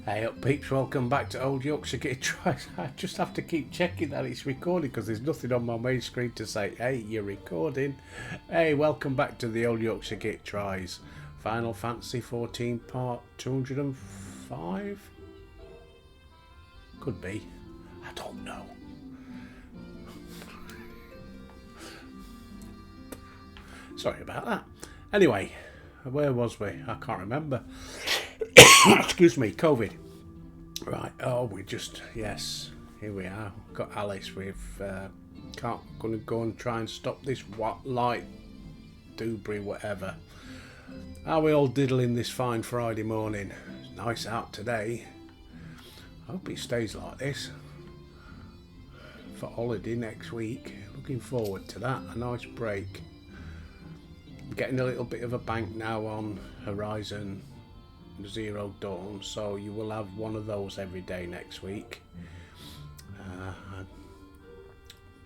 Hey up peeps, welcome back to Old Yorkshire Git Tries. I just have to keep checking that it's recording because there's nothing on my main screen to say, hey, you're recording. Hey, welcome back to the Old Yorkshire Git Tries. Final Fantasy 14 part 205? Could be. I don't know. Sorry about that. Anyway, where was we? I can't remember. Excuse me, COVID. Right, yes, here we are. We've got Alice. We've going to go and try and stop this light debris, whatever. How are we all diddling this fine Friday morning? It's nice out today. I hope it stays like this for holiday next week. Looking forward to that. A nice break. I'm getting a little bit of a bank now on Horizon Zero Dawn, so you will have one of those every day next week.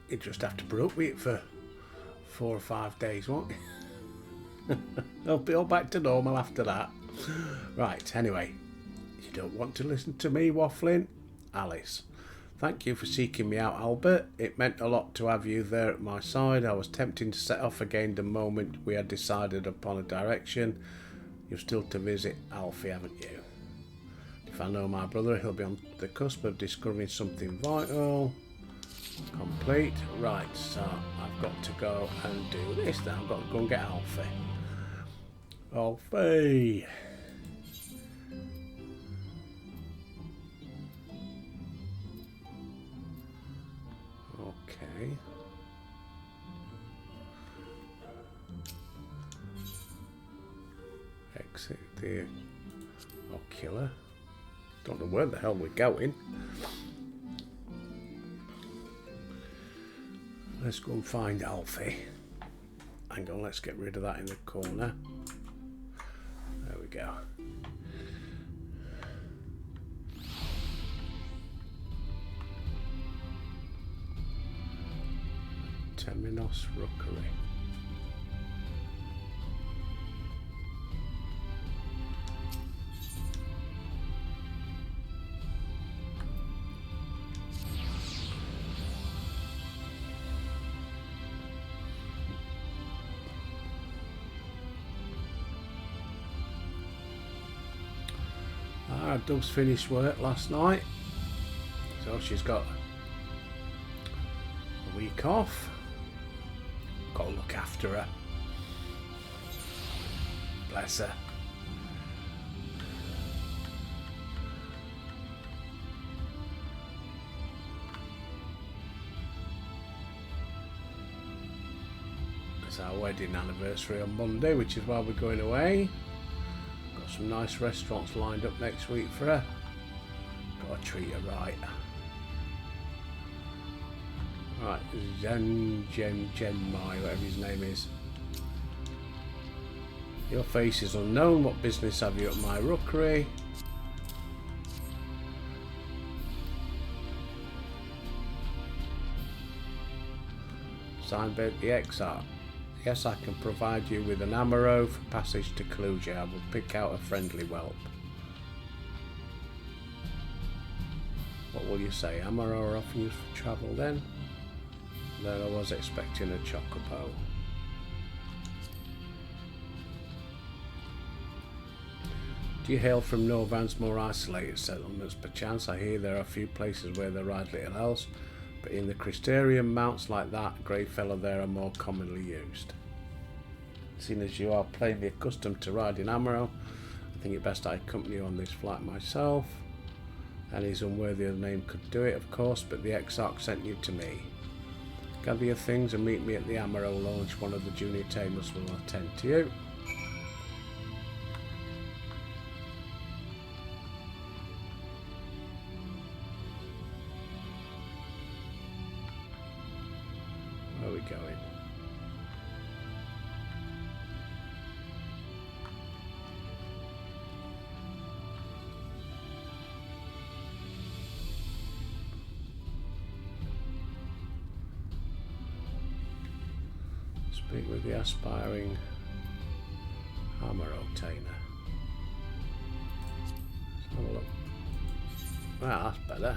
You just have to put up with it for 4 or 5 days, won't you? I'll be all back to normal after that. Right, anyway, you don't want to listen to me waffling? Alice. Thank you for seeking me out, Albert. It meant a lot to have you there at my side. I was tempting to set off again the moment we had decided upon a direction. You're still to visit Alfie, haven't you? If I know my brother, he'll be on the cusp of discovering something vital. Complete. Right, so I've got to go and do this now. I've got to go and get Alfie. Alfie! Okay. Exit the ocular. Don't know where the hell we're going. Let's go and find Alfie. Hang on, let's get rid of that in the corner. There we go. Terminus Rookery. Doug's finished work last night, so she's got a week off. Got to look after her. Bless her. It's our wedding anniversary on Monday, which is why we're going away. Some nice restaurants lined up next week for her. Gotta treat her right. Right, Mai, whatever his name is. Your face is unknown. What business have you at my rookery? Signed by the Exarch. Yes, I can provide you with an amaro for passage to Cluj. I will pick out a friendly whelp. What will you say? Amaro are often used for travel then? Then I was expecting a chocobo. Do you hail from Novan's more isolated settlements? Perchance I hear there are a few places where they ride little else, but in the Crystarian mounts like that, grey fellow there are more commonly used. Seeing as you are plainly accustomed to riding Amaro, I think it best I accompany you on this flight myself. Any's unworthy of the name could do it, of course, but the Exarch sent you to me. Gather your things and meet me at the Amaro launch. One of the junior tamers will attend to you. Where are we going? Speak with the aspiring Amaro tamer. Let's have a look. Well, that's better.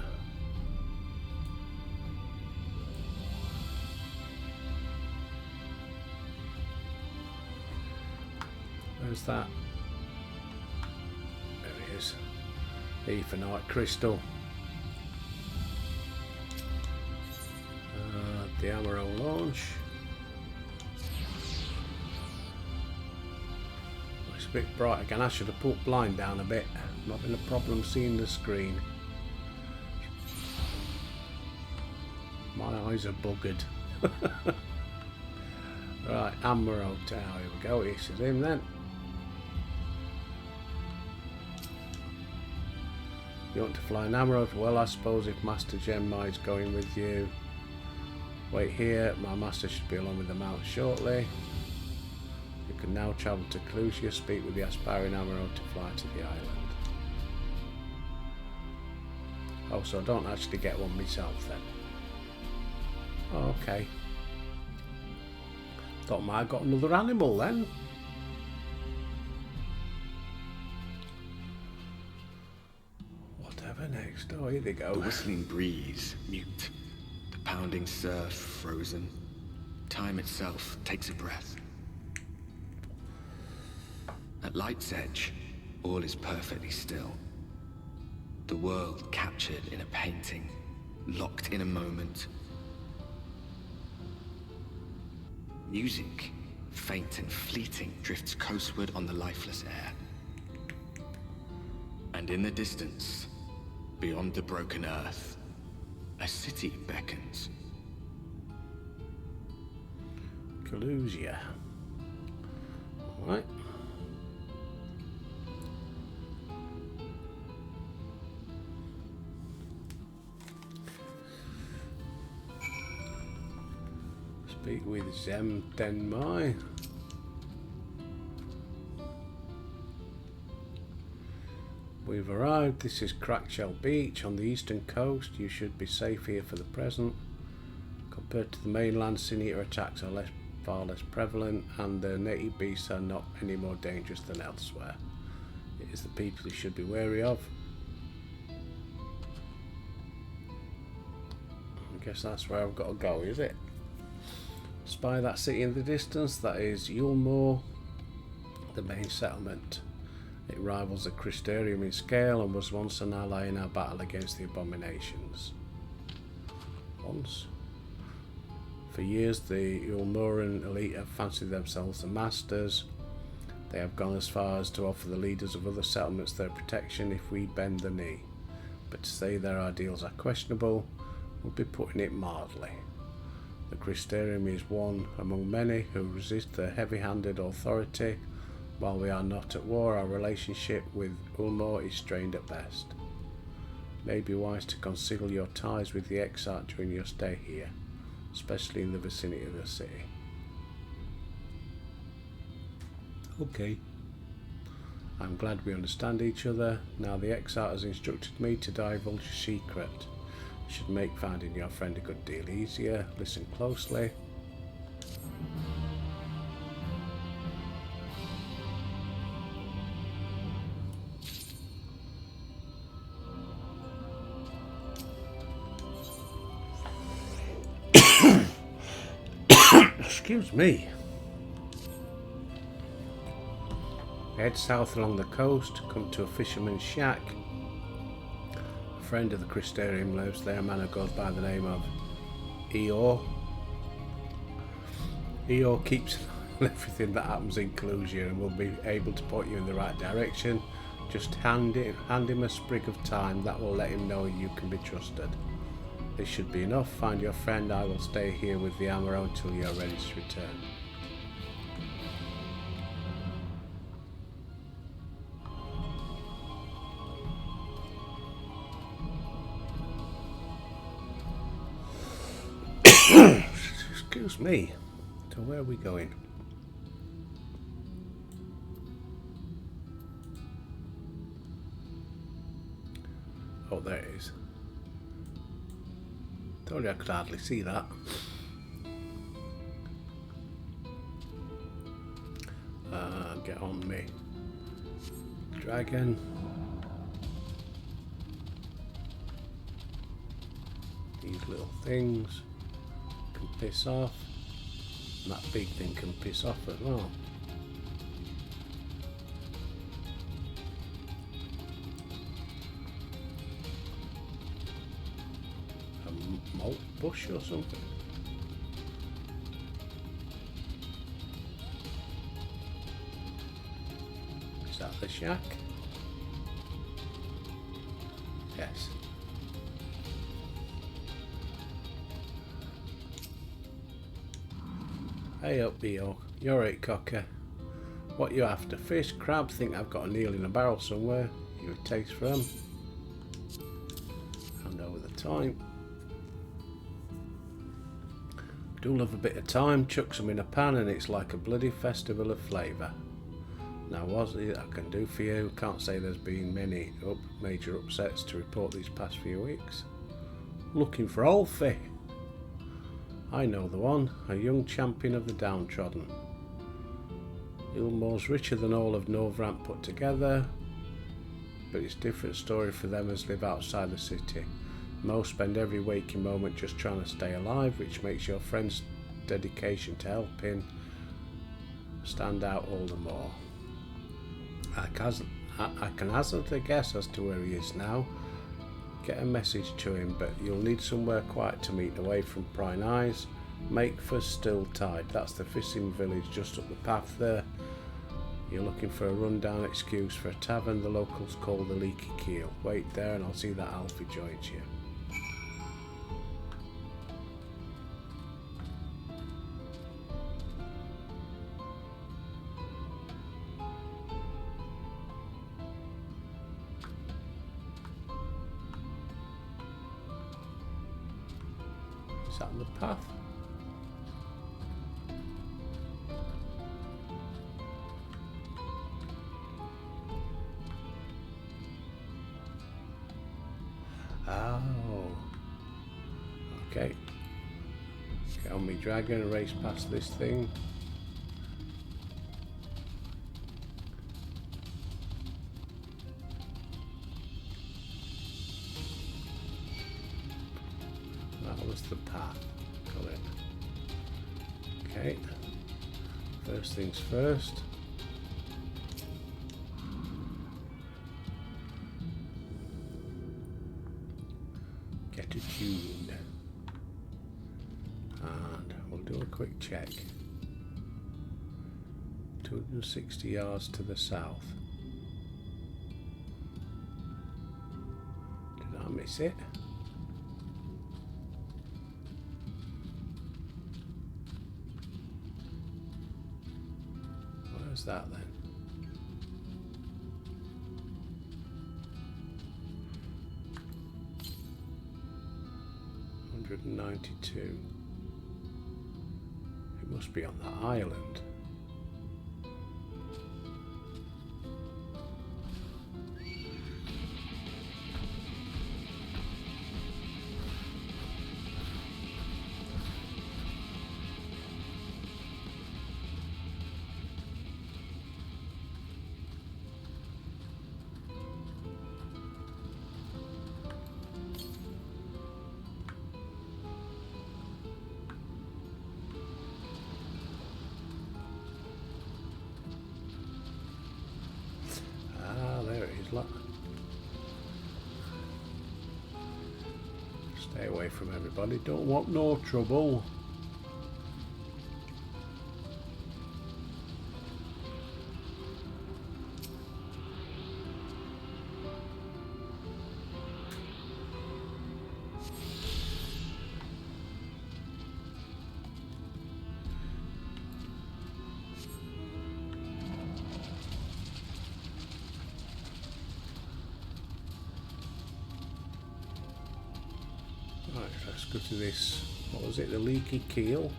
Where's that? There it is. Ethanite crystal. The ammo launch. It's a bit bright again. I should have put blind down a bit. I'm having a problem seeing the screen. My eyes are buggered. Right, Amaro Tower. Here we go. This is him then. You want to fly an Amaro? Well, I suppose if Master Genmai is going with you. Wait here. My master should be along with the mount shortly. You can now travel to Clusia. Speak with the aspiring Amaro to fly to the island. Oh, so I don't actually get one myself then. Oh, okay. Thought I might have got another animal then. Whatever next. Oh, here they go. The whistling breeze, mute. The pounding surf, frozen. Time itself takes a breath. At light's edge, all is perfectly still. The world captured in a painting, locked in a moment. Music, faint and fleeting, drifts coastward on the lifeless air. And in the distance, beyond the broken earth, a city beckons. Clusia. Alright. Speak with Denmai. We've arrived. This is Crackshell Beach on the eastern coast. You should be safe here for the present. Compared to the mainland, Sin-Eater attacks are far less prevalent, and the native beasts are not any more dangerous than elsewhere. It is the people you should be wary of. I guess that's where I've got to go, is it? Spy that city in the distance. That is Yulmore, the main settlement. It rivals the Crystarium in scale and was once an ally in our battle against the abominations. Once. For years, the Yulmoran elite have fancied themselves the masters. They have gone as far as to offer the leaders of other settlements their protection if we bend the knee. But to say their ideals are questionable would be putting it mildly. The Crystarium is one among many who resist their heavy-handed authority. While we are not at war, our relationship with Ulmor is strained at best. It may be wise to conceal your ties with the Exarch during your stay here, especially in the vicinity of the city. Okay. I'm glad we understand each other. Now the Exarch has instructed me to divulge a secret. It should make finding your friend a good deal easier. Listen closely. Excuse me. Head south along the coast, come to a fisherman's shack. A friend of the Crystarium lives there, a man who goes by the name of Eeyore. Eeyore keeps everything that happens in Clusia and will be able to point you in the right direction. Just hand him a sprig of thyme. That will let him know you can be trusted. This should be enough. Find your friend. I will stay here with the Amaro until you are ready to return. Excuse me. So where are we going? Oh, there it is. Told you I could hardly see that. Get on me. Dragon. These little things can piss off. And that big thing can piss off as well. A malt bush or something. Is that the shack? Yes. Hey up, Bio. You're right, cocker. What you after? Fish, crab? Think I've got an eel in a barrel somewhere. You a taste for them? Hand over the time. Do love a bit of time. Chuck some in a pan and it's like a bloody festival of flavour. Now, what's it I can do for you? Can't say there's been many major upsets to report these past few weeks. Looking for Alfie. I know the one, a young champion of the downtrodden. Ilmore's richer than all of Norvrant put together, but it's a different story for them as live outside the city. Most spend every waking moment just trying to stay alive, which makes your friend's dedication to helping stand out all the more. I can hazard a guess as to where he is now. Get a message to him, but you'll need somewhere quiet to meet away from prying eyes. Make for Still Tide. That's the fishing village just up the path there. You're looking for a rundown excuse for a tavern the locals call the Leaky Keel. Wait there and I'll see that Alfie joins you. Is that on the path? Oh. Okay. Get on me dragon and race past this thing. That was the path. Got it. Okay. First things first. Get attuned. And we'll do a quick check. 260 yards to the south. Did I miss it? Where's that then? $192. It must be on that island. Look. Stay away from everybody. Don't want no trouble. Right, let's go to this. What was it? The Leaky Keel.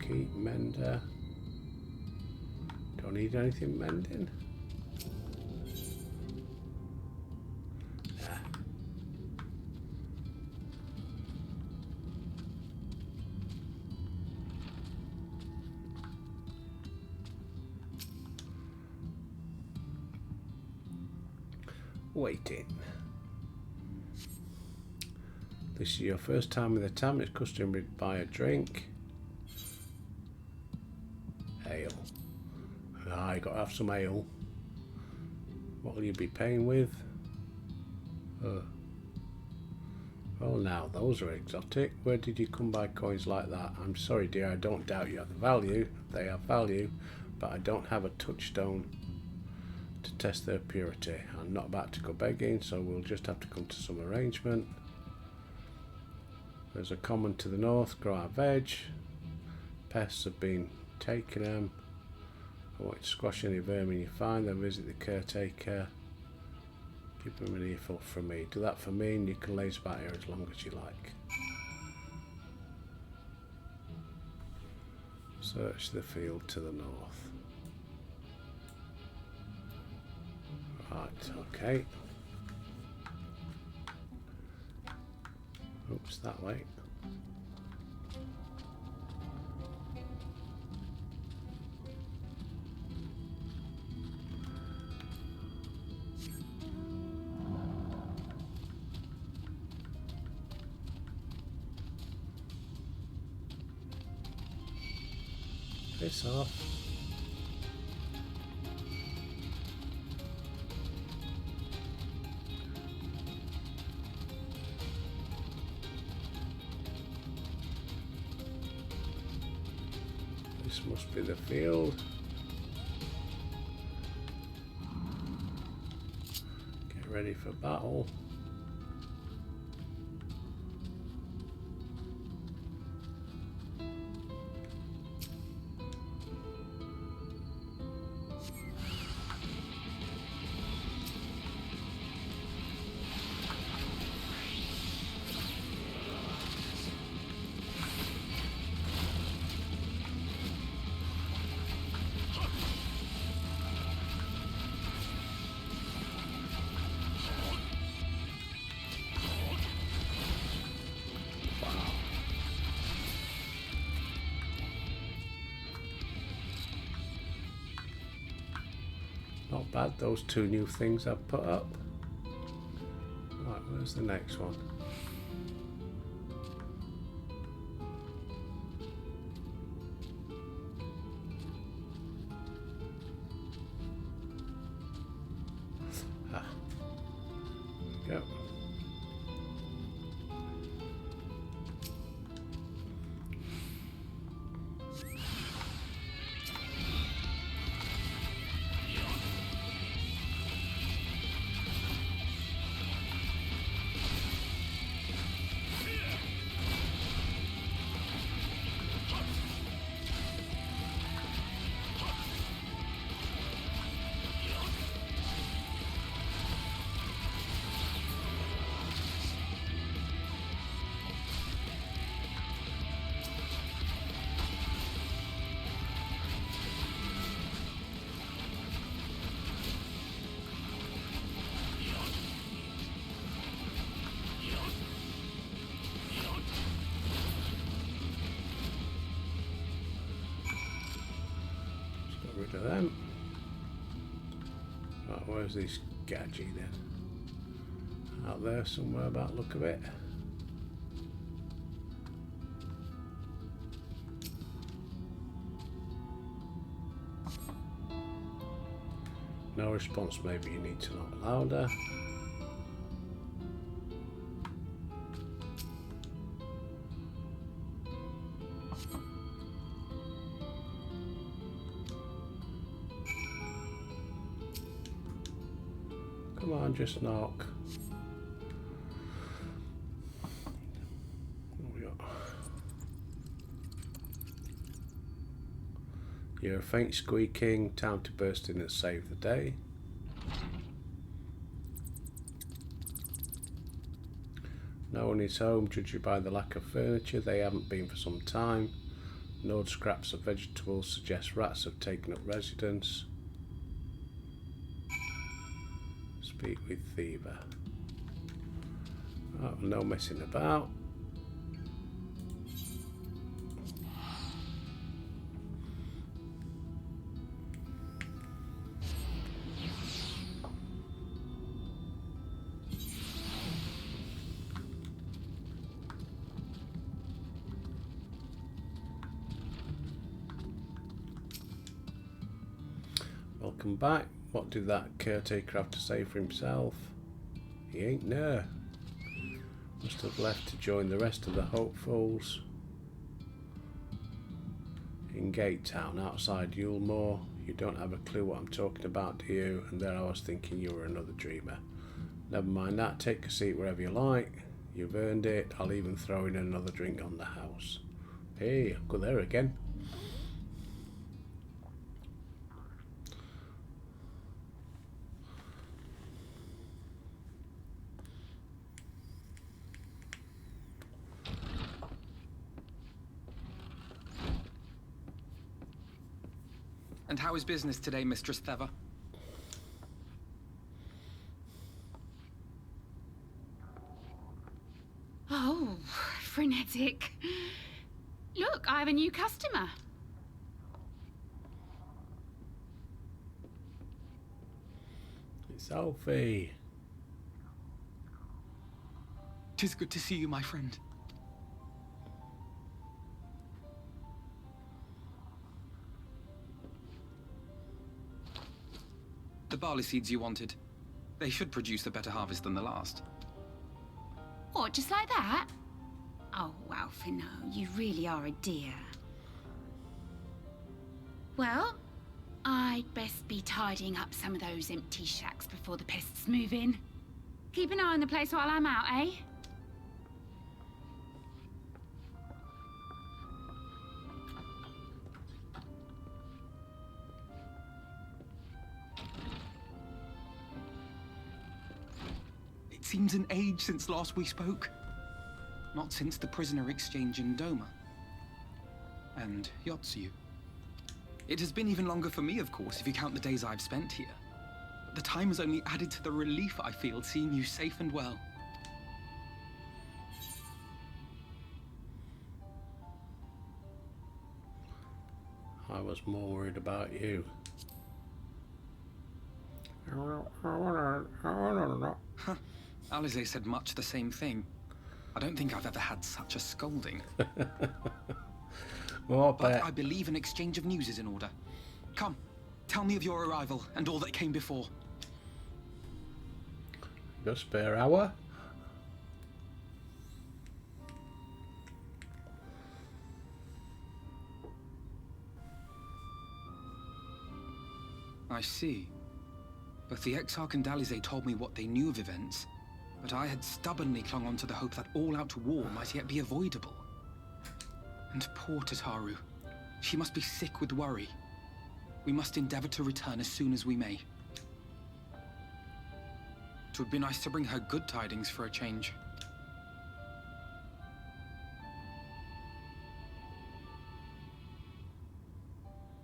Keep mender. Don't need anything mending. Yeah. Waiting. This is your first time in the town. It's customary to buy a drink. Ale. I got to have some ale. What will you be paying with? Well, now those are exotic. Where did you come by coins like that? I'm sorry, dear. I don't doubt you have the value. They have value, but I don't have a touchstone to test their purity. I'm not about to go begging, so we'll just have to come to some arrangement. There's a common to the north. Grow our veg. Pests have been taking them. I want you to squash any vermin you find, then visit the caretaker. Give them an earful from me. Do that for me and you can laze about here as long as you like. Search the field to the north. Right, okay. Oops, that way. Piss off. This must be the field. Get ready for battle. Not bad, those two new things I've put up. Right, where's the next one? Ah, there we go. Rid of them. Right, where's this gadget then? Out there somewhere about the look of it. No response, maybe you need to knock louder. Come on, just knock. What we got? You're a faint squeaking, time to burst in and save the day. No one is home, judging by the lack of furniture. They haven't been for some time. Gnawed scraps of vegetables suggest rats have taken up residence. Speak with Thiever. Oh, no messing about. Welcome back. What did that caretaker have to say for himself? He ain't there. Must have left to join the rest of the hopefuls. In Gate Town, outside Yulemore. You don't have a clue what I'm talking about, do you? And there I was thinking you were another dreamer. Never mind that, take a seat wherever you like. You've earned it. I'll even throw in another drink on the house. Hey, I'll go there again. And how is business today, Mistress Theva? Oh, frenetic. Look, I have a new customer. It's Alfie. 'Tis good to see you, my friend. The barley seeds you wanted. They should produce a better harvest than the last. What, just like that? Oh, Alfino, you really are a dear. Well, I'd best be tidying up some of those empty shacks before the pests move in. Keep an eye on the place while I'm out, eh? It seems an age since last we spoke. Not since the prisoner exchange in Doma. And Yotsu. It has been even longer for me, of course, if you count the days I've spent here. The time has only added to the relief I feel seeing you safe and well. I was more worried about you. Huh. Alize said much the same thing. I don't think I've ever had such a scolding. Well, But I believe an exchange of news is in order. Come, tell me of your arrival and all that came before. Got a spare hour? I see. Both the Exarch and Alize told me what they knew of events, but I had stubbornly clung on to the hope that all-out war might yet be avoidable. And poor Tataru. She must be sick with worry. We must endeavor to return as soon as we may. It would be nice to bring her good tidings for a change.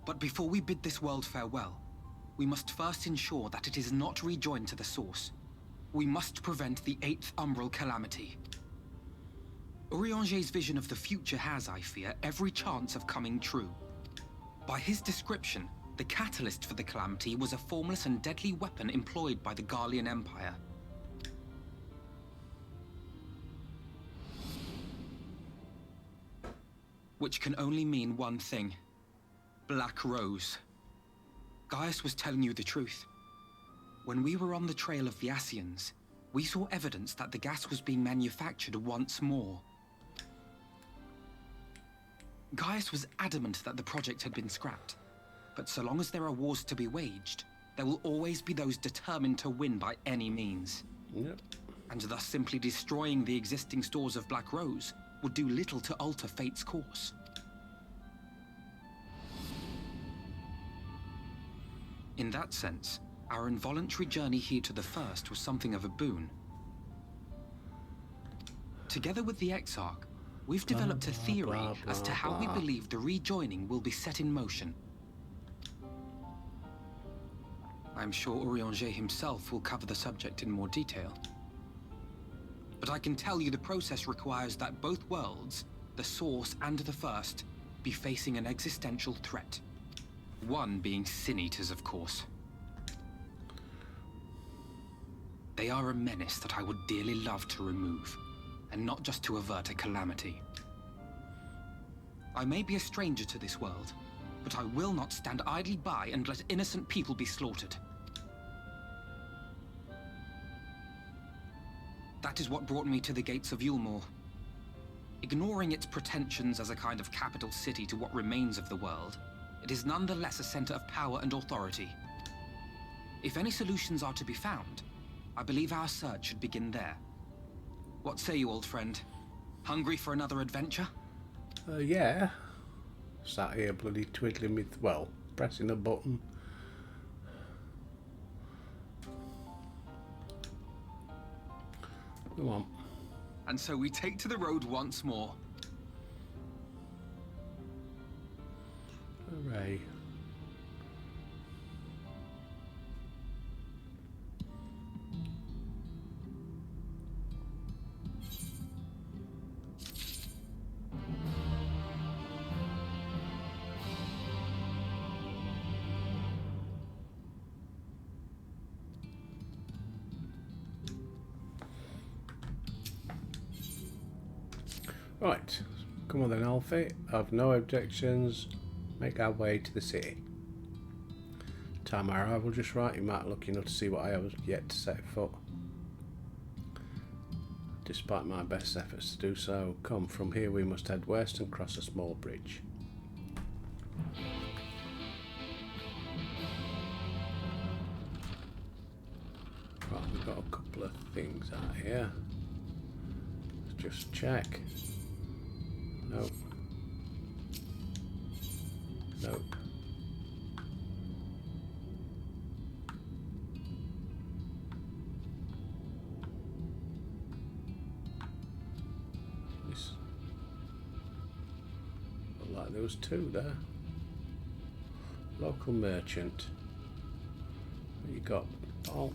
But before we bid this world farewell, we must first ensure that it is not rejoined to the source. We must prevent the 8th Umbral Calamity. Urianger's vision of the future has, I fear, every chance of coming true. By his description, the catalyst for the Calamity was a formless and deadly weapon employed by the Garlean Empire. Which can only mean one thing. Black Rose. Gaius was telling you the truth. When we were on the trail of the Ascians, we saw evidence that the gas was being manufactured once more. Gaius was adamant that the project had been scrapped. But so long as there are wars to be waged, there will always be those determined to win by any means. Yep. And thus simply destroying the existing stores of Black Rose would do little to alter fate's course. In that sense, our involuntary journey here to the First was something of a boon. Together with the Exarch, We've developed a theory blah, as to how we blah. believe the rejoining will be set in motion. I'm sure Urianger himself will cover the subject in more detail. But I can tell you the process requires that both worlds, the Source and the First, be facing an existential threat. One being Sin Eaters, of course. They are a menace that I would dearly love to remove, and not just to avert a calamity. I may be a stranger to this world, but I will not stand idly by and let innocent people be slaughtered. That is what brought me to the gates of Yulmore. Ignoring its pretensions as a kind of capital city to what remains of the world, it is nonetheless a center of power and authority. If any solutions are to be found, I believe our search should begin there. What say you, old friend? Hungry for another adventure? Yeah. Sat here bloody twiddling with, well, pressing a button. Come on. And so we take to the road once more. Hooray. Right, come on then, Alfie. I've no objections. Make our way to the city. Time our arrival just right. You might look enough to see what I have yet to set foot. Despite my best efforts to do so, come from here we must head west and cross a small bridge. Right, we've got a couple of things out here. Let's just check. Nope. Nope. This. Looked like there was two there. Local merchant. What you got? Oh.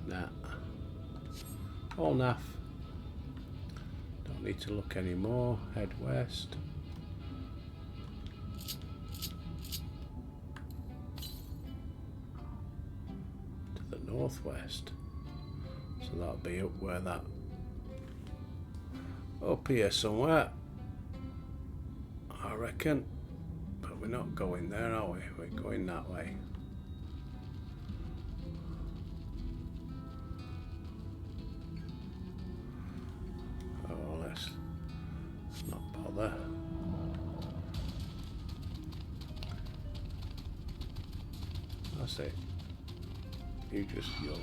Nah. All naff. Don't need to look anymore. Head west. To the northwest. So that'll be up where that... Up here somewhere. I reckon. But we're not going there, are we? We're going that way. Let's not bother. That's it. You just yawn.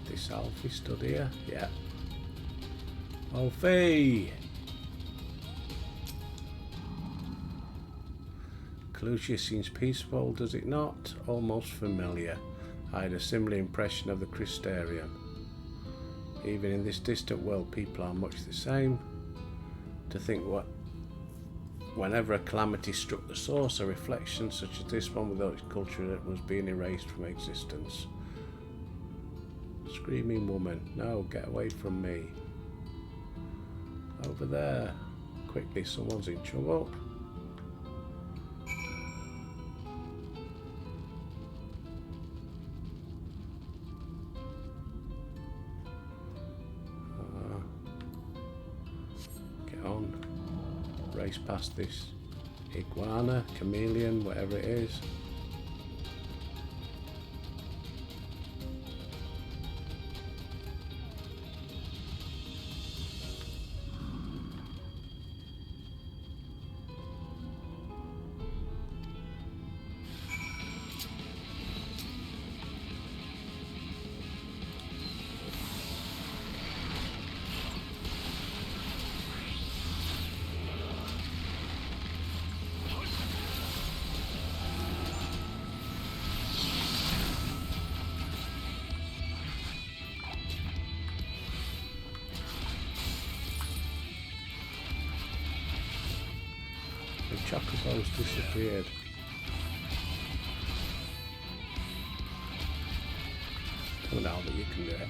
This Alfie stood here? Yeah. Alfie! Clusia seems peaceful, does it not? Almost familiar. I had a similar impression of the Crystarium. Even in this distant world, people are much the same. To think whenever a calamity struck the source, a reflection such as this one without its culture was being erased from existence. Screaming woman, no, get away from me. Over there. Quickly, someone's in trouble. Race past this iguana, chameleon, whatever it is. Chocobo's disappeared. Oh, now that you can do it.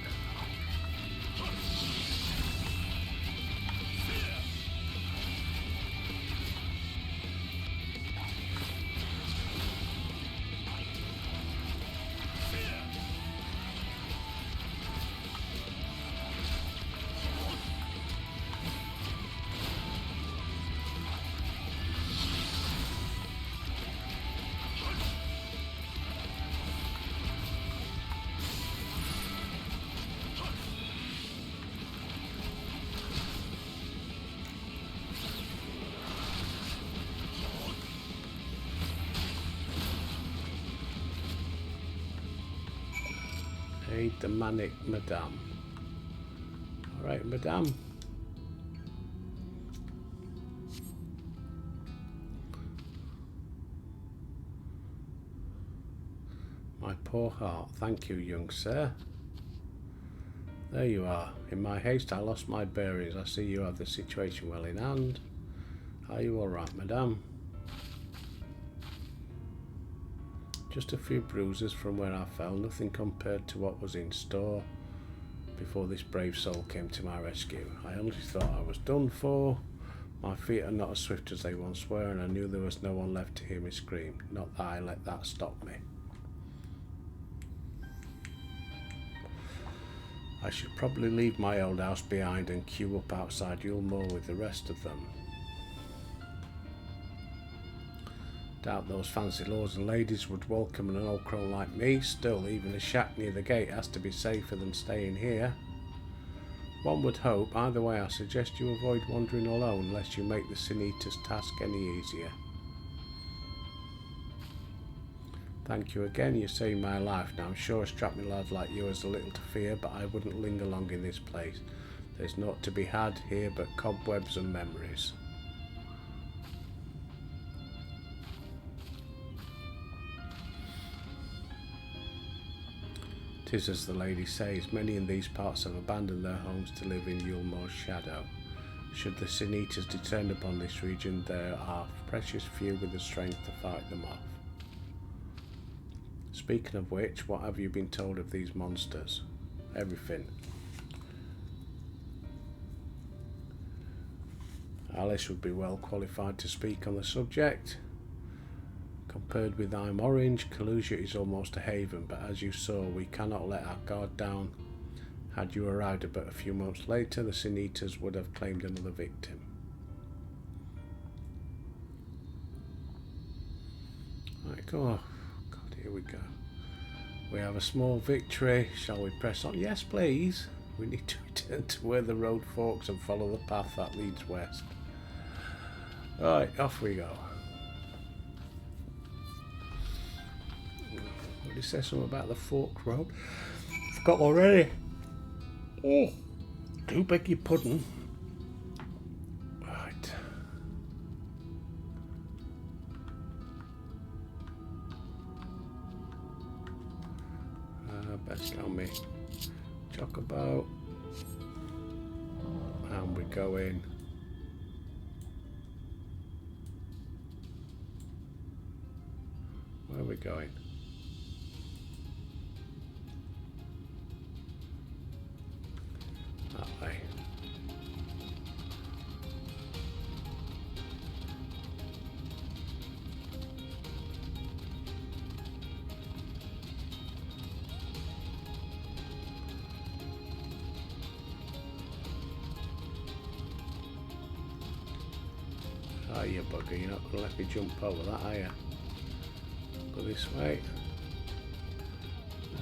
Aid the manic madame. Alright, madame. My poor heart. Thank you, young sir. There you are. In my haste, I lost my bearings. I see you have the situation well in hand. Are you alright, madame? Just a few bruises from where I fell, nothing compared to what was in store before this brave soul came to my rescue. I honestly thought I was done for. My feet are not as swift as they once were, and I knew there was no one left to hear me scream. Not that I let that stop me. I should probably leave my old house behind and queue up outside Yulmore with the rest of them. Doubt those fancy lords and ladies would welcome an old crone like me. Still, even a shack near the gate has to be safer than staying here. One would hope. Either way, I suggest you avoid wandering alone, lest you make the Sin Eater's task any easier. Thank you again, you saved my life. Now I'm sure a strapping lad like you has a little to fear, but I wouldn't linger long in this place. There's naught to be had here but cobwebs and memories. "'Tis as the lady says, many in these parts have abandoned their homes to live in Yulmore's shadow. Should the Sin Eaters descend upon this region, there are precious few with the strength to fight them off. Speaking of which, what have you been told of these monsters?" "Everything. Alice would be well qualified to speak on the subject. Compared with I'm Orange, Kalusia is almost a haven, but as you saw, we cannot let our guard down. Had you arrived but a few months later, the Sin Eaters would have claimed another victim." Right, go. God, here we go. We have a small victory. Shall we press on? Yes, please. We need to return to where the road forks and follow the path that leads west. Right, off we go. It says something about the fork road. Forgot already. Oh, do beg your pudding. Right. Best on me. Chocobo. And we're going. Where are we going? That way. Oh, you bugger, you're not going to let me jump over that, are you? Go this way.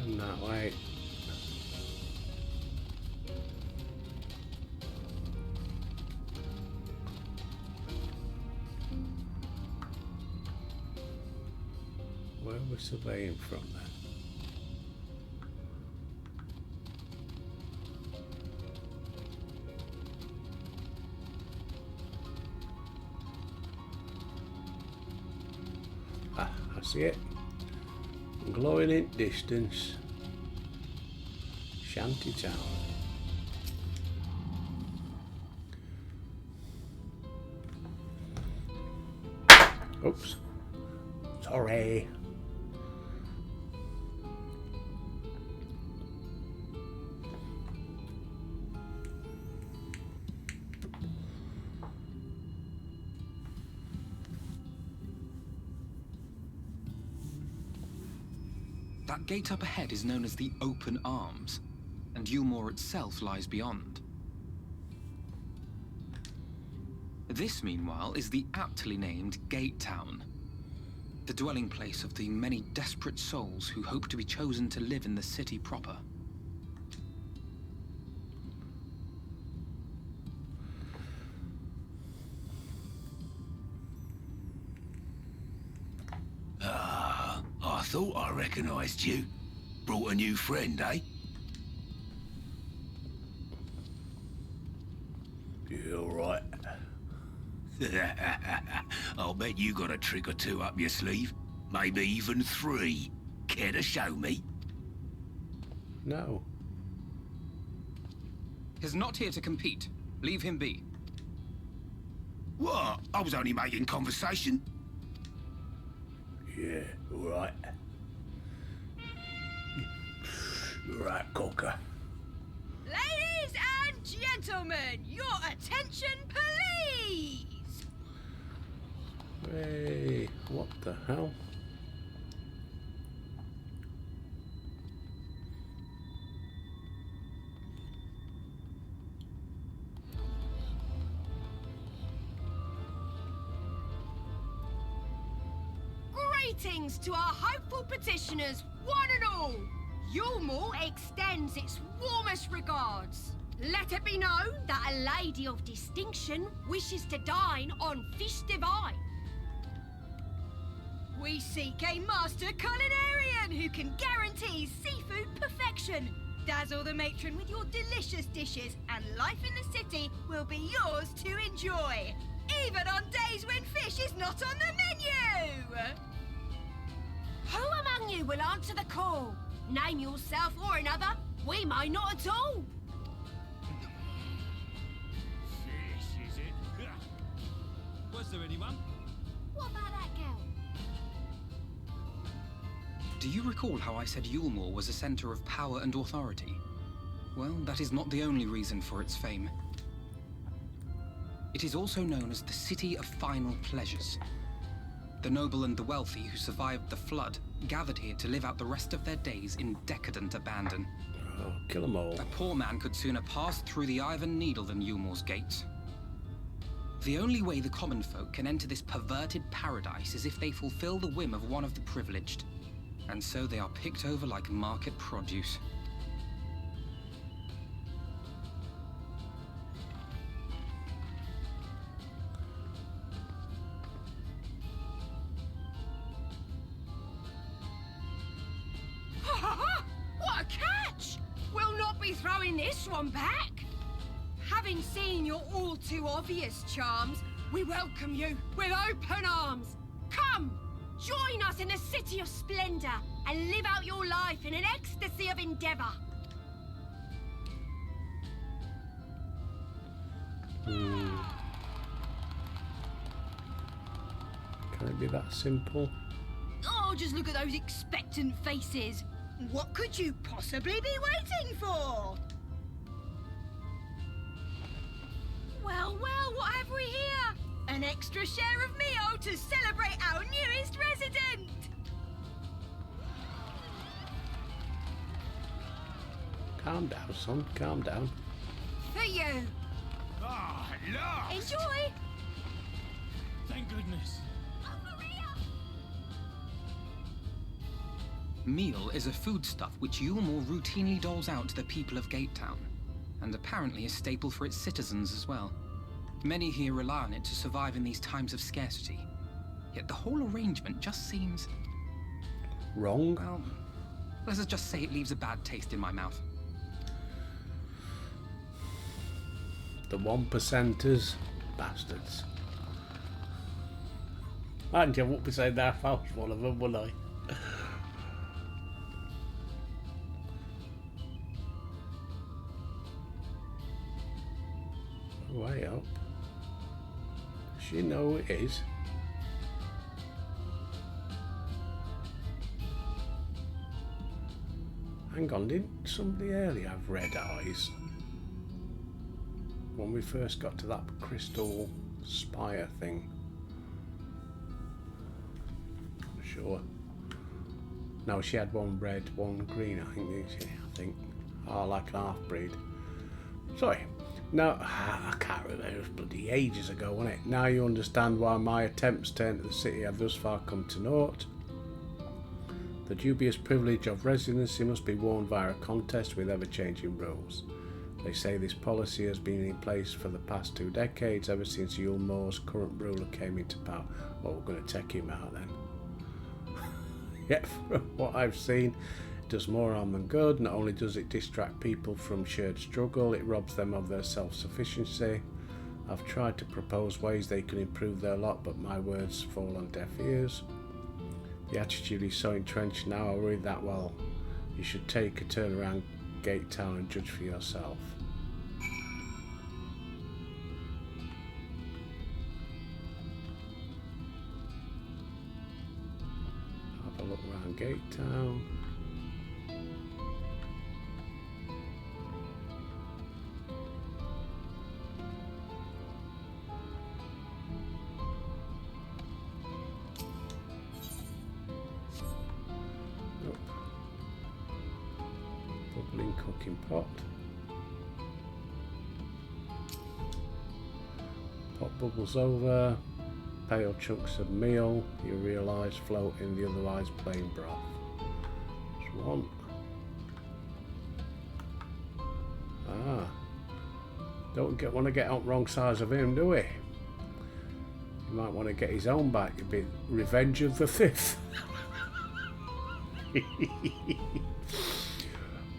And that way. Where are we surveying from then? Ah, I see it. Glowing in distance. Shanty town. Oops. Sorry. That gate up ahead is known as the Open Arms, and Yulmore itself lies beyond. This, meanwhile, is the aptly named Gate Town, the dwelling place of the many desperate souls who hope to be chosen to live in the city proper. I thought I recognized you. Brought a new friend, eh? You all right? I'll bet you got a trick or two up your sleeve. Maybe even 3. Care to show me? No. He's not here to compete. Leave him be. What? I was only making conversation. Yeah, all right. Right, Cocker. Ladies and gentlemen, your attention, please! Hey, what the hell? Greetings to our hopeful petitioners, one and all! Yulmore extends its warmest regards. Let it be known that a lady of distinction wishes to dine on fish divine. We seek a master culinarian who can guarantee seafood perfection. Dazzle the matron with your delicious dishes, and life in the city will be yours to enjoy, even on days when fish is not on the menu! Who among you will answer the call? Name yourself or another. We might not at all. Fish, is it? Was there anyone? What about that girl? Do you recall how I said Yulmore was a center of power and authority? Well, that is not the only reason for its fame. It is also known as the City of Final Pleasures. The noble and the wealthy who survived the flood gathered here to live out the rest of their days in decadent abandon. Oh, kill them all. A poor man could sooner pass through the Iron Needle than Yulmore's gates. The only way the common folk can enter this perverted paradise is if they fulfill the whim of one of the privileged. And so they are picked over like market produce. What a catch! We'll not be throwing this one back. Having seen your all too obvious charms, we welcome you with open arms. Come, join us in the City of Splendor and live out your life in an ecstasy of endeavor. Can it be that simple? Oh, just look at those expectant faces. What could you possibly be waiting for? Well, what have we here? An extra share of meal to celebrate our newest resident! Calm down, son. Calm down. For you. Ah, look! Enjoy! Thank goodness. Meal is a foodstuff which Yulmore routinely doles out to the people of Gate Town, and apparently a staple for its citizens as well. Many here rely on it to survive in these times of scarcity. Yet the whole arrangement just seems... Wrong? well, let's just say it leaves a bad taste in my mouth. The 1%ers. Bastards. And you won't be saying that if I was one of them, will I? Way up. Does she know who it is? Hang on, didn't somebody earlier have red eyes? When we first got to that crystal spire thing. I'm sure. No, she had one red, one green, I think, didn't she? I think. Oh, like an half-breed. Sorry. No, I can't remember. It was bloody ages ago, wasn't it? Now you understand why my attempts to enter the city have thus far come to naught. The dubious privilege of residency must be won via a contest with ever-changing rules. They say this policy has been in place for the past 2 decades, ever since Yulmore's current ruler came into power. Well, we're going to take him out then. Yet, from what I've seen, it does more harm than good. Not only does it distract people from shared struggle, it robs them of their self-sufficiency. I've tried to propose ways they can improve their lot, but my words fall on deaf ears. The attitude is so entrenched now, I worry that, well, you should take a turn around Gate Town and judge for yourself. Have a look around Gate Town. Bubbling cooking pot. Pot bubbles over. Pale chunks of meal, you realise, float in the otherwise plain broth. There's one. Ah. Don't want to get out wrong size of him, do we? You might want to get his own back. It'd be Revenge of the Fifth.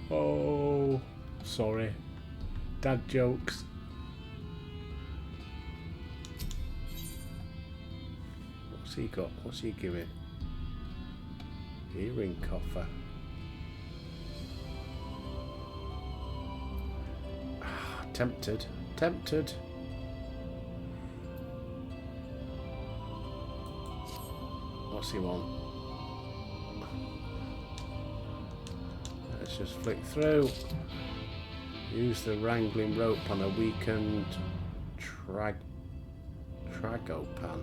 Oh, sorry. Dad jokes. What's he got? What's he giving? Earring coffer. Tempted. Tempted. What's he want? Let's just flick through. Use the wrangling rope on a weakened tragopan.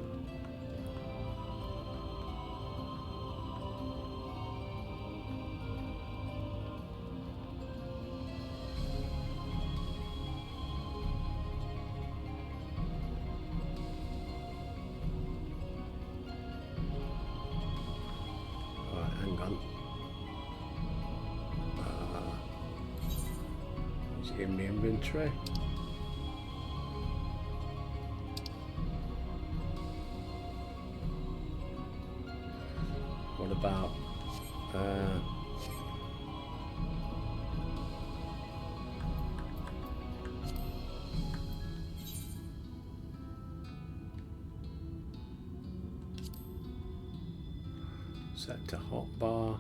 In the inventory. What about set to hotbar?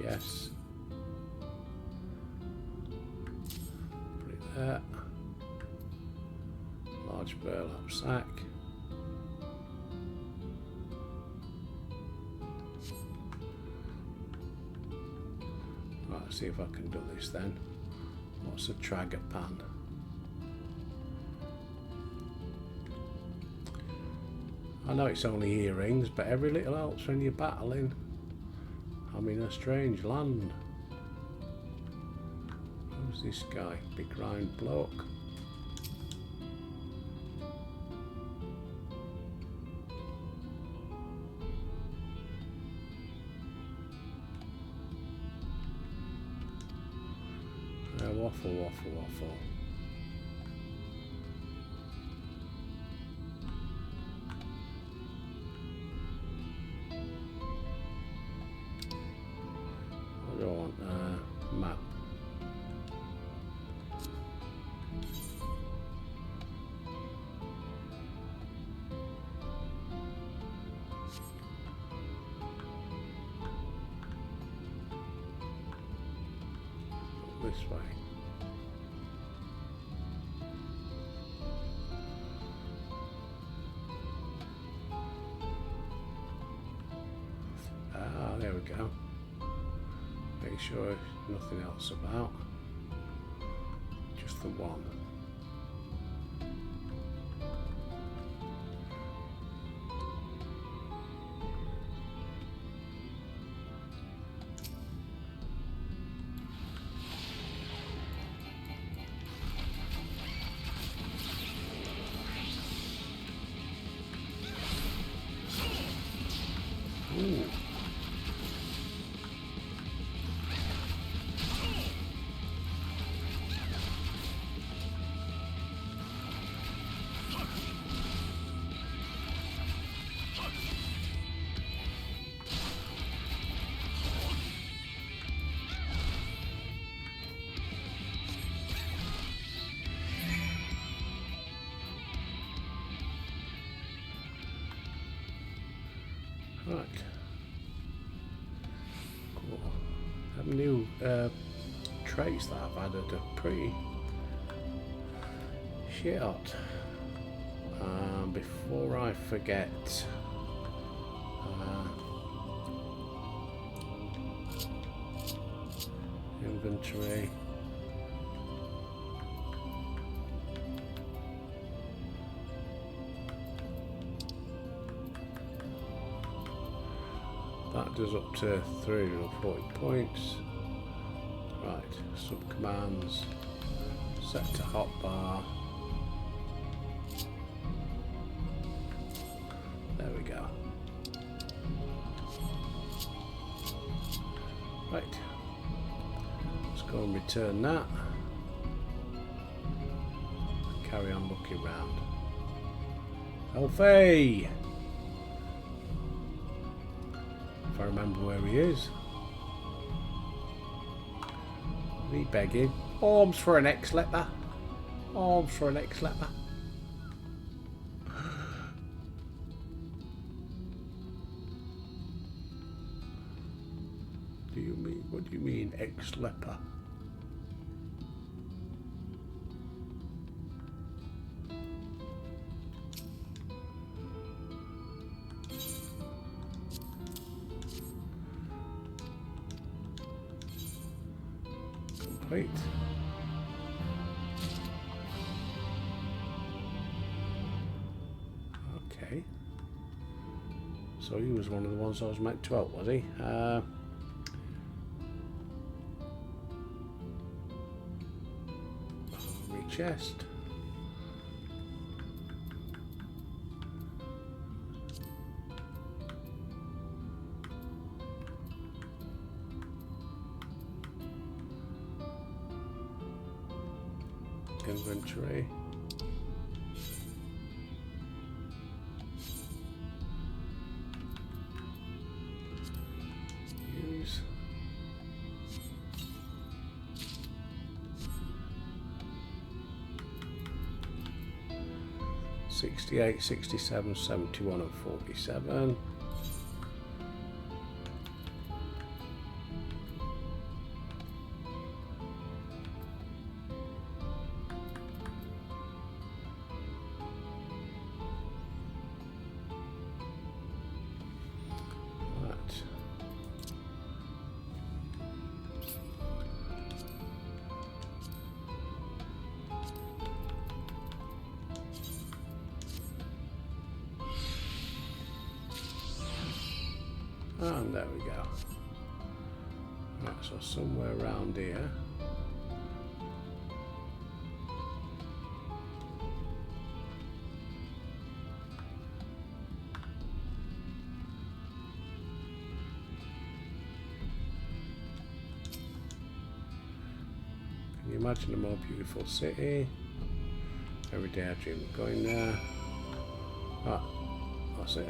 Yes. Put it there. Large burlap sack. Right, let's see if I can do this then. What's a tragopan? I know it's only earrings, but every little helps when you're battling. I'm in a strange land. Who's this guy? Big round bloke. Waffle, waffle, waffle. Map. This way. go. Make sure there's nothing else about. Just the one. Ooh. Right. Cool. Have new traits that I've added are pretty shit hot. Before I forget, inventory. That does up to 340 points. Right, sub commands, set to hotbar. There we go. Right, let's go and return that. Carry on looking round. Elfie! If I remember where he is. Is he begging? Arms for an ex-leper. Arms for an ex-leper. What do you mean ex-leper? Complete. Okay. So he was one of the ones I was meant to help, was he? Chest. Inventory. Use. 68, 67, 71 and 47. Right. And there we go. Right, so somewhere around here. Can you imagine a more beautiful city? Every day I dream of going there. Ah, that's it.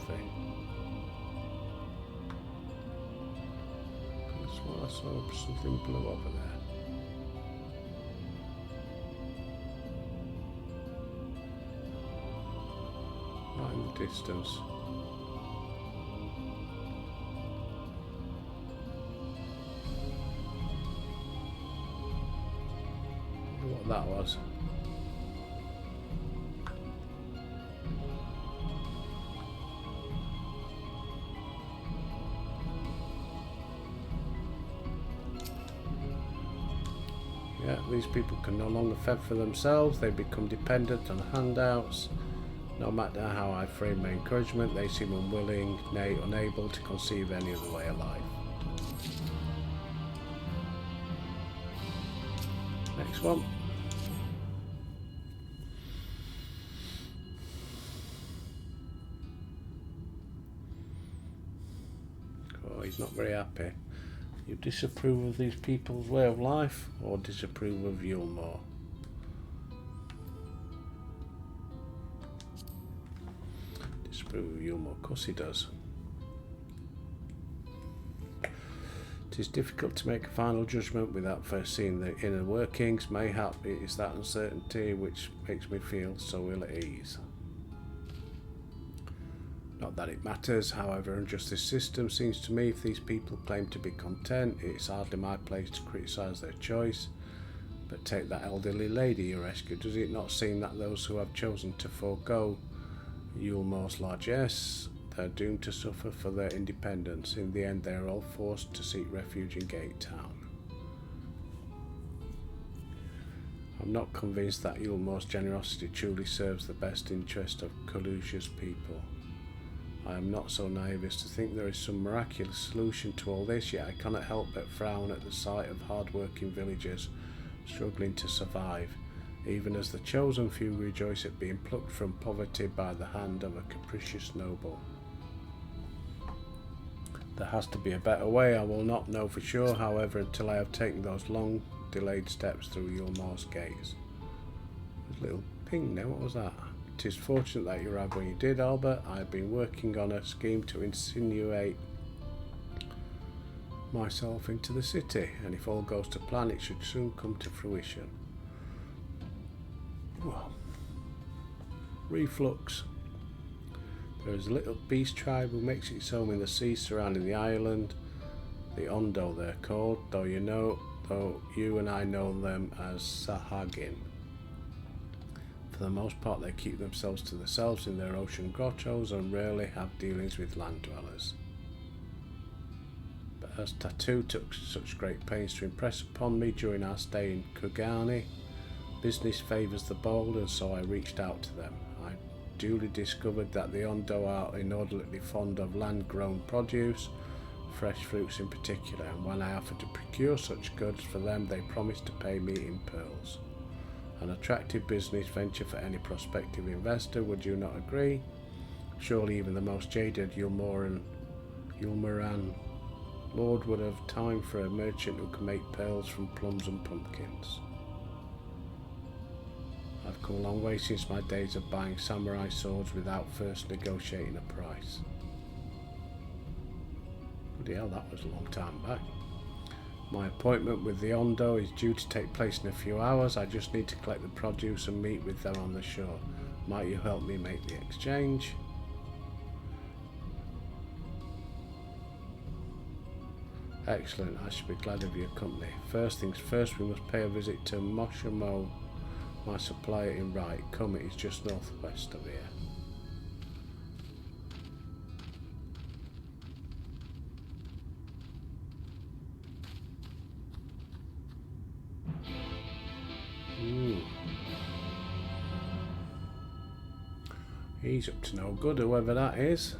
Thing. That's what I saw, something blue over there. Right in the distance. Wonder what what that was. Yeah, these people can no longer fend for themselves. They become dependent on handouts. No matter how I frame my encouragement, they seem unwilling, nay, unable to conceive any other way of life. Next one. Oh, he's not very happy. You disapprove of these people's way of life, or disapprove of Yulmore? Disapprove of Yulmore, of course he does. It is difficult to make a final judgment without first seeing the inner workings. Mayhap it is that uncertainty which makes me feel so ill at ease. Not that it matters, however unjust this system seems to me. If these people claim to be content, it is hardly my place to criticise their choice. But take that elderly lady you rescued. Does it not seem that those who have chosen to forego Yulmore's largesse, they're doomed to suffer for their independence? In the end, they are all forced to seek refuge in Gate Town. I'm not convinced that Yulmore's generosity truly serves the best interest of Kalusha's people. I am not so naive as to think there is some miraculous solution to all this, yet I cannot help but frown at the sight of hard-working villagers struggling to survive, even as the chosen few rejoice at being plucked from poverty by the hand of a capricious noble. There has to be a better way. I will not know for sure, however, until I have taken those long-delayed steps through Yulmore's gates. There's a little ping there, what was that? It is fortunate that you arrived when you did, Albert. I have been working on a scheme to insinuate myself into the city, and if all goes to plan, it should soon come to fruition. Well, reflux. There is a little beast tribe who makes its home in the sea surrounding the island. The Ondo they're called, though you and I know them as Sahagin. For the most part, they keep themselves to themselves in their ocean grottos and rarely have dealings with land dwellers. But as Tattoo took such great pains to impress upon me during our stay in Kugani, business favours the bold, and so I reached out to them. I duly discovered that the Ondo are inordinately fond of land-grown produce, fresh fruits in particular, and when I offered to procure such goods for them, they promised to pay me in pearls. An attractive business venture for any prospective investor, would you not agree? Surely even the most jaded Yulmoran lord would have time for a merchant who can make pearls from plums and pumpkins. I've come a long way since my days of buying samurai swords without first negotiating a price. Bloody hell, that was a long time back. My appointment with the Ondo is due to take place in a few hours. I just need to collect the produce and meet with them on the shore. Might you help me make the exchange? Excellent, I should be glad of your company. First things first, we must pay a visit to Moshimo, my supplier in Wright. Come, it is just northwest of here. He's up to no good, whoever that is.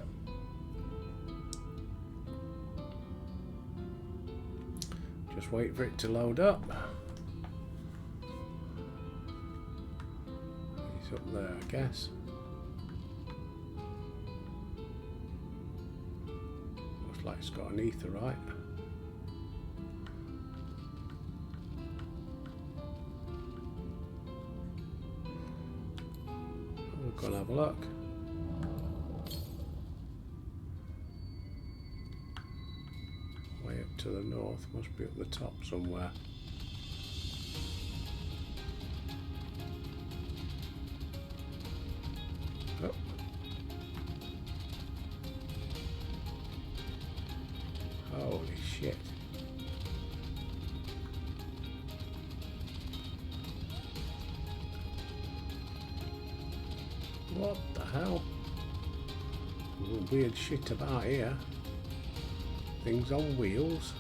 Just wait for it to load up. He's up there, I guess. Looks like it's got an ether, right? We'll go and have a look. Way up to the north, must be up the top somewhere. Oh. Holy shit. What the hell? Weird shit about here. Things on wheels.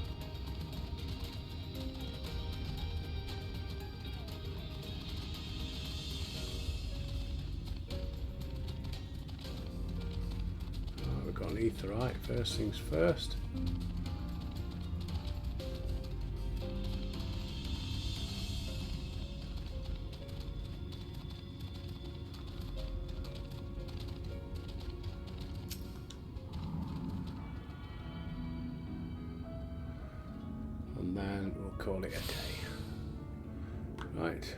Oh, we've got an etherite. First things first. And then we'll call it a day. Right,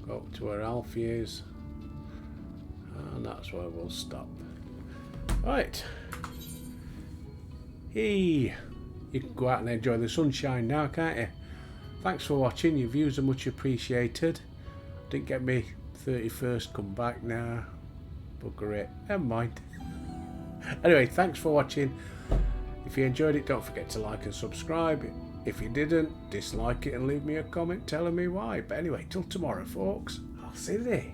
go up to where Alfie is, and that's where we'll stop. Right, hey, you can go out and enjoy the sunshine now, can't you? Thanks for watching. Your views are much appreciated. Didn't get me 31st come back now. Bugger it, never mind. Anyway, thanks for watching. If you enjoyed it, don't forget to like and subscribe. If you didn't, dislike it and leave me a comment telling me why. But anyway, till tomorrow, folks. I'll see you there.